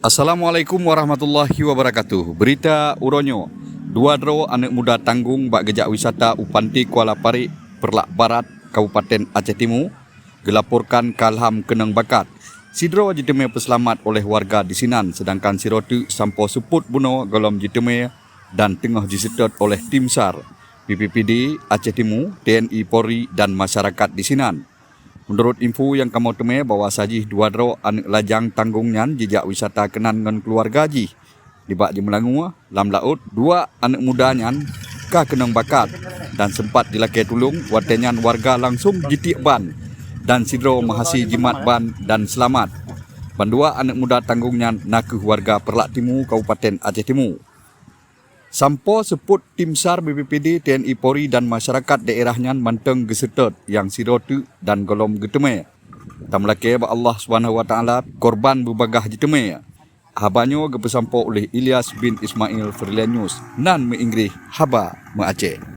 Assalamualaikum warahmatullahi wabarakatuh. Berita Uronyo. Dua dro anak muda tanggung bak gejak wisata Upanti Kuala Parik, Perlak Barat, Kabupaten Aceh Timur, gelaporkan kalham keneng bakat. Sidro jiteme peselamat oleh warga di Sinan, sedangkan sirotu sampo suput buno golom jiteme dan tengah disedot oleh tim SAR, BPPD Aceh Timur, TNI Polri dan masyarakat di Sinan. Menurut info yang kamu temui bahawa sajih dua dro anak lajang tanggungnya jejak wisata kenan dengan keluarga ji. Di bak je Melangu, lam laut, dua anak mudanya ka kenang bakat dan sempat dilakai tulung watenyan warga langsung jitik ban dan sidro mahasi jimat ban dan selamat. Bandua anak muda tanggungnya nakuh warga Perlak Timur, Kabupaten Aceh Timur. Sampo seput tim SAR BPPD, TNI Polri dan masyarakat daerahnya manteng gesetot yang sirotu dan golom geteme. Tamlake ba Allah SWT korban berbagah jeteme. Habanyo gepesampo oleh Ilyas bin Ismail Freelance News nan me Inggris haba me Aceh.